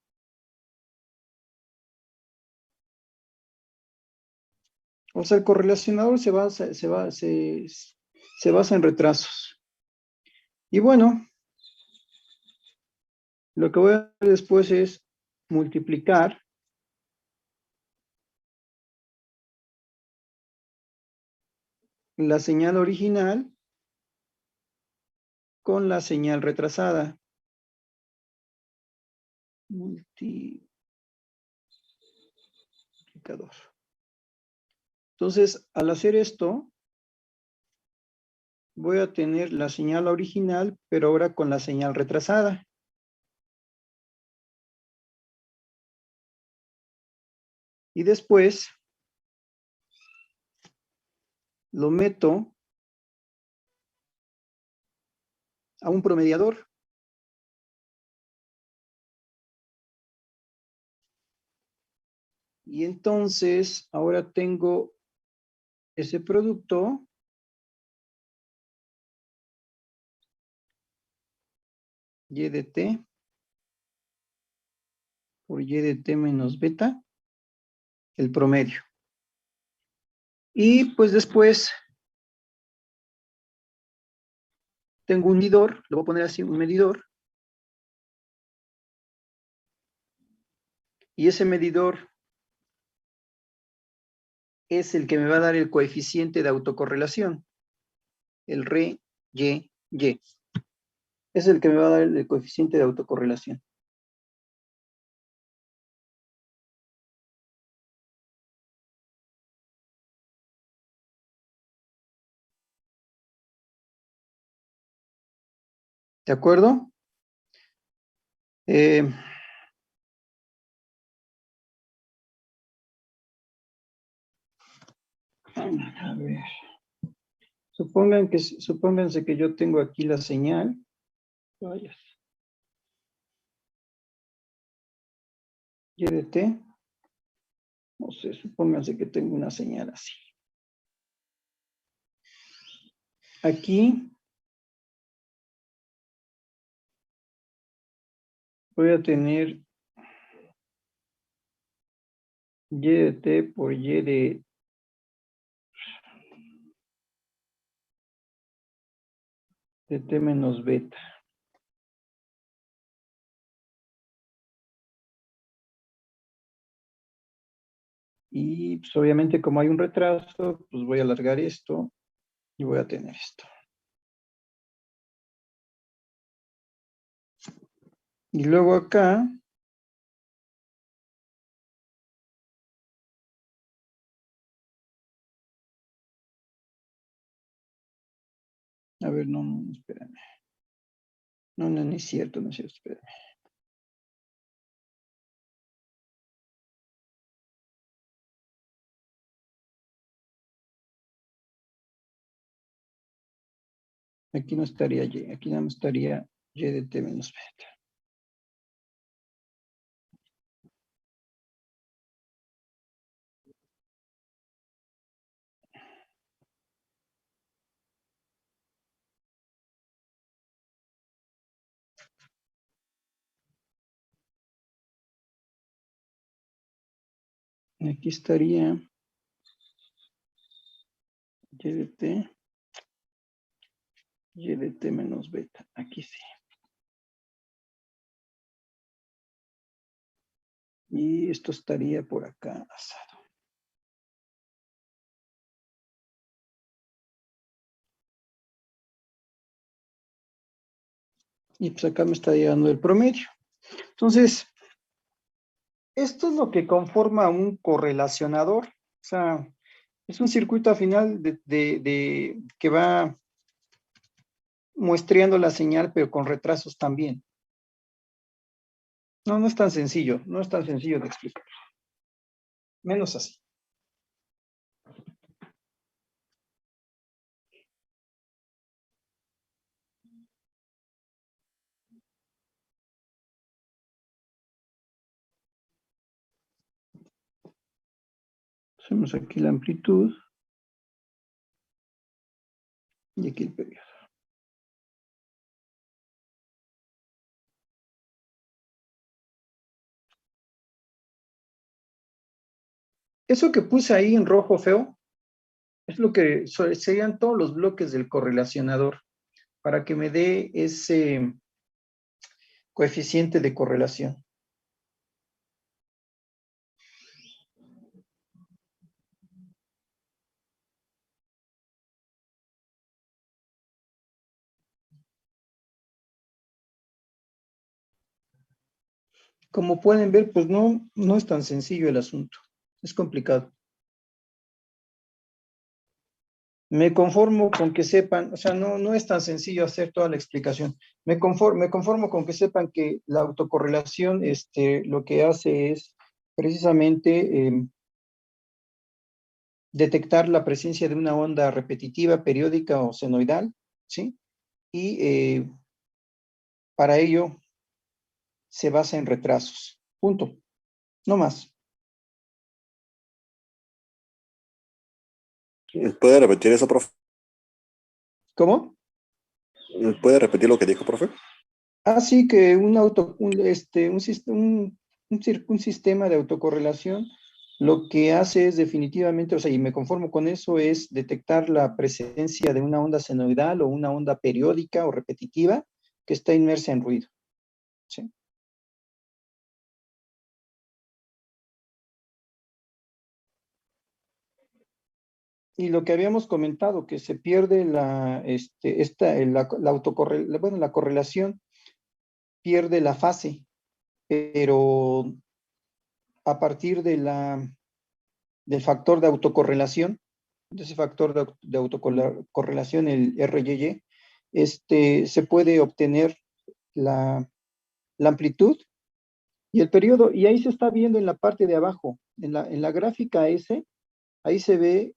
O sea, el correlacionador se basa en retrasos. Y bueno, lo que voy a hacer después es multiplicar la señal original con la señal retrasada. Multiplicador. Entonces, al hacer esto, voy a tener la señal original, pero ahora con la señal retrasada. Y después lo meto a un promediador. Y entonces, ahora tengo ese producto. Y de t por y de t menos beta, el promedio. Y pues después tengo un medidor, lo voy a poner así, un medidor. Y ese medidor es el que me va a dar el coeficiente de autocorrelación, el re, y. Es el que me va a dar el coeficiente de autocorrelación. ¿De acuerdo? A ver. Supónganse que yo tengo aquí la señal. Vaya. Y de t. No sé, supónganse que tengo una señal así. Aquí voy a tener y de t por y de t menos beta. Y pues obviamente como hay un retraso, pues voy a alargar esto y voy a tener esto. Y luego acá, a ver, no, espérame. No es cierto, no es cierto, espérame. Aquí no estaría y, aquí nada más estaría y de t menos beta. Aquí estaría y de t menos beta. Aquí sí. Y esto estaría por acá asado. Y pues acá me está llegando el promedio. Entonces, esto es lo que conforma un correlacionador. O sea, es un circuito al final que va muestreando la señal, pero con retrasos también. No es tan sencillo, no es tan sencillo de explicar. Menos así. Hacemos aquí la amplitud. Y aquí el periodo. Eso que puse ahí en rojo feo, es lo que serían todos los bloques del correlacionador, para que me dé ese coeficiente de correlación. Como pueden ver, pues no es tan sencillo el asunto. Es complicado. Me conformo con que sepan, o sea, no es tan sencillo hacer toda la explicación. Me conformo con que sepan que la autocorrelación lo que hace es precisamente detectar la presencia de una onda repetitiva, periódica o senoidal, ¿sí? Y para ello se basa en retrasos. Punto. No más. ¿Puede repetir eso, profe? ¿Cómo? ¿Puede repetir lo que dijo, profe? Así que un sistema de autocorrelación lo que hace es definitivamente, o sea, y me conformo con eso, es detectar la presencia de una onda senoidal o una onda periódica o repetitiva que está inmersa en ruido. ¿Sí? Y lo que habíamos comentado, que se pierde la correlación, pierde la fase, pero a partir del factor de autocorrelación, de ese factor de autocorrelación, el RYY, se puede obtener la amplitud y el periodo, y ahí se está viendo en la parte de abajo, en la gráfica S, ahí se ve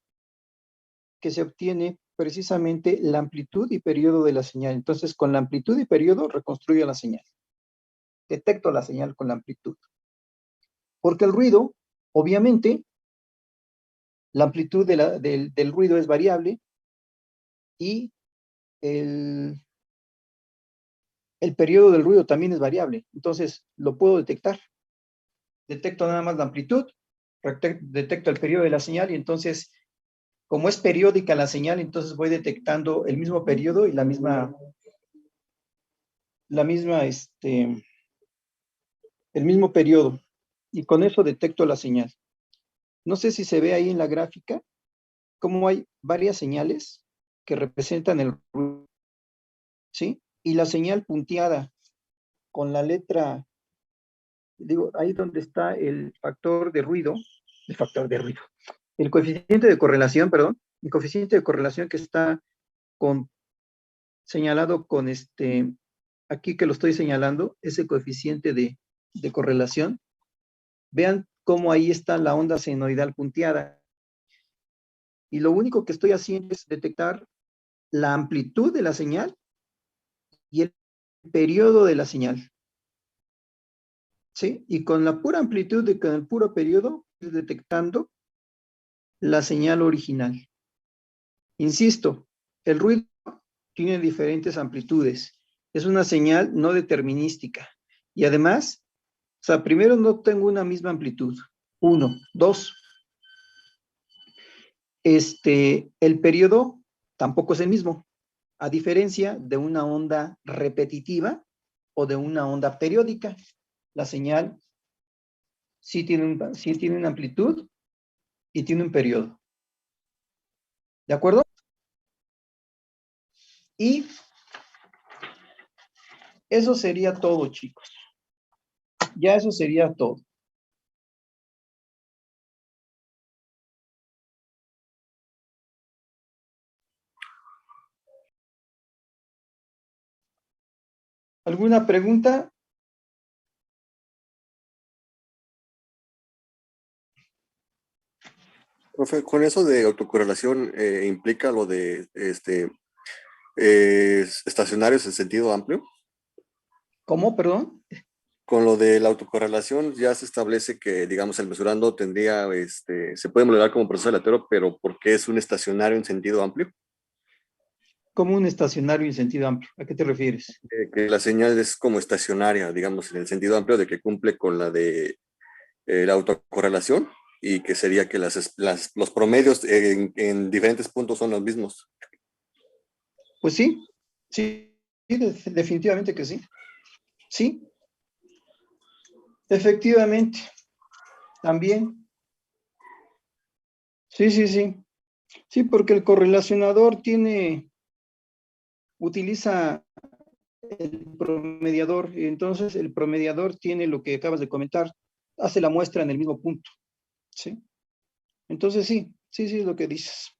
que se obtiene precisamente la amplitud y periodo de la señal. Entonces, con la amplitud y periodo reconstruyo la señal. Detecto la señal con la amplitud. Porque el ruido, obviamente, la amplitud del ruido es variable y el, el periodo del ruido también es variable. Entonces, lo puedo detectar. Detecto nada más la amplitud, detecto el periodo de la señal y entonces, como es periódica la señal, entonces voy detectando el mismo periodo y el mismo periodo. Y con eso detecto la señal. No sé si se ve ahí en la gráfica cómo hay varias señales que representan el ruido, ¿sí? Y la señal punteada con la letra, digo, ahí donde está el factor de ruido, el coeficiente de correlación, perdón, el coeficiente de correlación que está con, señalado con aquí que lo estoy señalando, ese coeficiente de correlación, vean cómo ahí está la onda senoidal punteada. Y lo único que estoy haciendo es detectar la amplitud de la señal y el periodo de la señal. ¿Sí? Y con la pura amplitud y con el puro periodo, estoy detectando la señal original. Insisto, el ruido tiene diferentes amplitudes. Es una señal no determinística. Y además, o sea, primero no tengo una misma amplitud. Uno. Dos, el periodo tampoco es el mismo, a diferencia de una onda repetitiva o de una onda periódica. La señal sí tiene una amplitud y tiene un periodo. ¿De acuerdo? Y eso sería todo, chicos. Ya eso sería todo. ¿Alguna pregunta? Profe, con eso de autocorrelación implica lo de estacionarios en sentido amplio. ¿Cómo, perdón? Con lo de la autocorrelación ya se establece que, digamos, el mesurando tendría, se puede modelar como proceso aleatorio, pero porque es un estacionario en sentido amplio. Como un estacionario en sentido amplio. ¿A qué te refieres? Que la señal es como estacionaria, digamos, en el sentido amplio de que cumple con la de la autocorrelación y que sería que los promedios en diferentes puntos son los mismos. Pues sí, definitivamente que sí. Sí, efectivamente, también. Sí, sí, sí. Sí, porque el correlacionador utiliza el promediador, y entonces el promediador tiene lo que acabas de comentar, hace la muestra en el mismo punto, ¿sí? Entonces sí, sí, sí es lo que dices.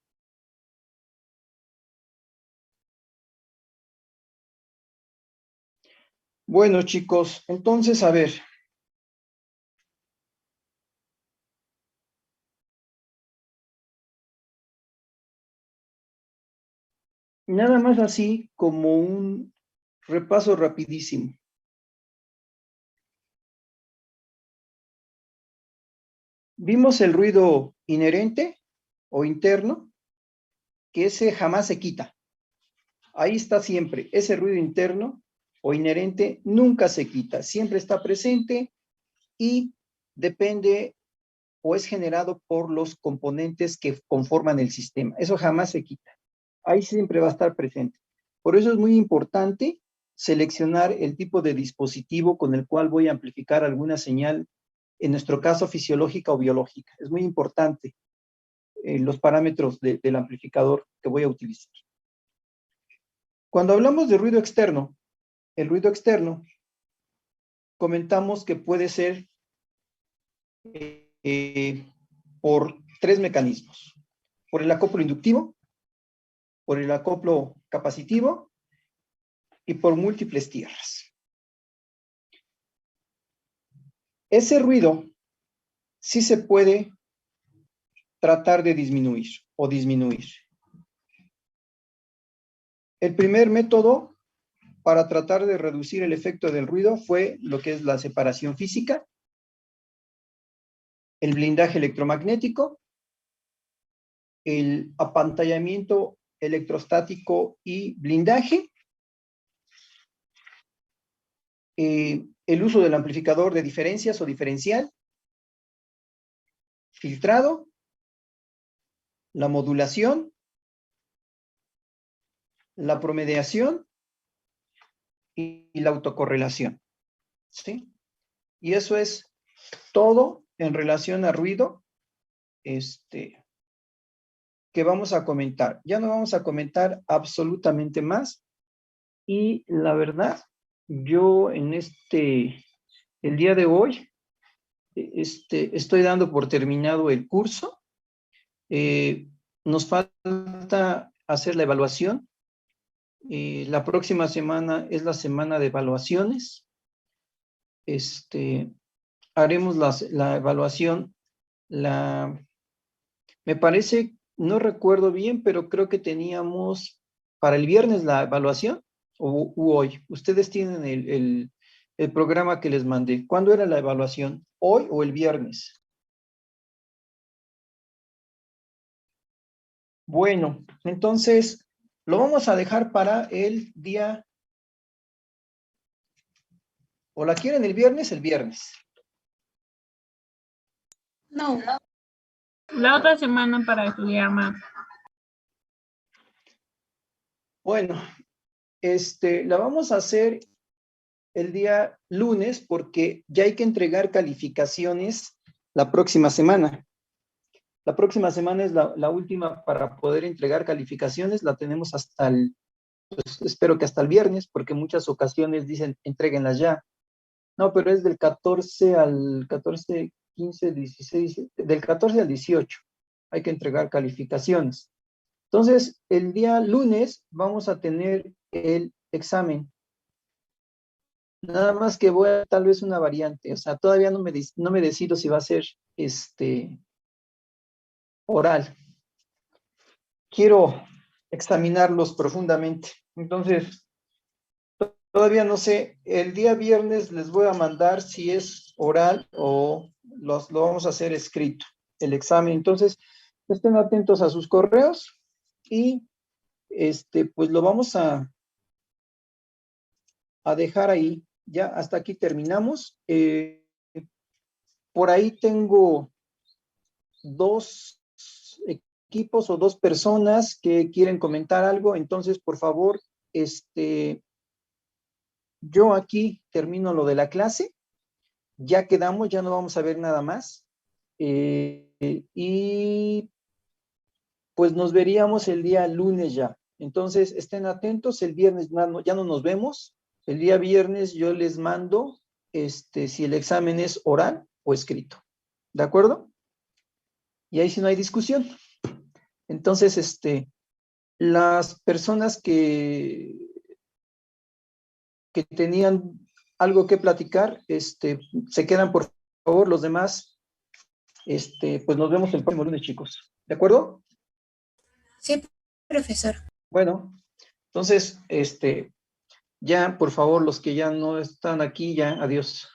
Bueno, chicos, entonces, a ver, nada más así como un repaso rapidísimo. Vimos el ruido inherente o interno, que ese jamás se quita. Ahí está siempre. Ese ruido interno o inherente nunca se quita. Siempre está presente y depende o es generado por los componentes que conforman el sistema. Eso jamás se quita. Ahí siempre va a estar presente. Por eso es muy importante seleccionar el tipo de dispositivo con el cual voy a amplificar alguna señal, en nuestro caso fisiológica o biológica. Es muy importante los parámetros del amplificador que voy a utilizar. Cuando hablamos de ruido externo, el ruido externo, comentamos que puede ser por tres mecanismos. Por el acoplo inductivo, por el acoplo capacitivo y por múltiples tierras. Ese ruido sí se puede tratar de disminuir o disminuir. El primer método para tratar de reducir el efecto del ruido fue lo que es la separación física, el blindaje electromagnético, el apantallamiento electrostático y blindaje, el uso del amplificador de diferencias o diferencial, filtrado, la modulación, la promediación y la autocorrelación. ¿Sí? Y eso es todo en relación a ruido que vamos a comentar. Ya no vamos a comentar absolutamente más. Y la verdad, yo en el día de hoy, estoy dando por terminado el curso. Nos falta hacer la evaluación. La próxima semana es la semana de evaluaciones. Haremos la evaluación. Me parece, no recuerdo bien, pero creo que teníamos para el viernes la evaluación u hoy. Ustedes tienen el programa que les mandé. ¿Cuándo era la evaluación? ¿Hoy o el viernes? Bueno, entonces lo vamos a dejar para el día. ¿O la quieren el viernes? El viernes. No. La otra semana para estudiar más. Bueno, la vamos a hacer el día lunes porque ya hay que entregar calificaciones la próxima semana. La próxima semana es la última para poder entregar calificaciones. La tenemos hasta pues espero que hasta el viernes, porque en muchas ocasiones dicen, entréguenlas ya. No, pero es del 14 al 14, 15, 16, del 14 al 18. Hay que entregar calificaciones. Entonces, el día lunes vamos a tener el examen. Nada más que voy a tal vez una variante. O sea, todavía no me decido si va a ser oral. Quiero examinarlos profundamente. Entonces, todavía no sé. El día viernes les voy a mandar si es oral o lo vamos a hacer escrito, el examen. Entonces, estén atentos a sus correos y pues lo vamos a dejar ahí. Ya hasta aquí terminamos. Por ahí tengo 2 equipos o 2 personas que quieren comentar algo. Entonces, por favor, yo aquí termino lo de la clase. Ya quedamos, ya no vamos a ver nada más. Y pues nos veríamos el día lunes ya. Entonces, estén atentos. El viernes ya no nos vemos. El día viernes yo les mando si el examen es oral o escrito. ¿De acuerdo? Y ahí sí no hay discusión. Entonces, las personas que tenían algo que platicar, se quedan, por favor. Los demás, pues nos vemos el próximo lunes, chicos. ¿De acuerdo? Sí, profesor. Bueno, entonces, ya, por favor, los que ya no están aquí, ya, adiós.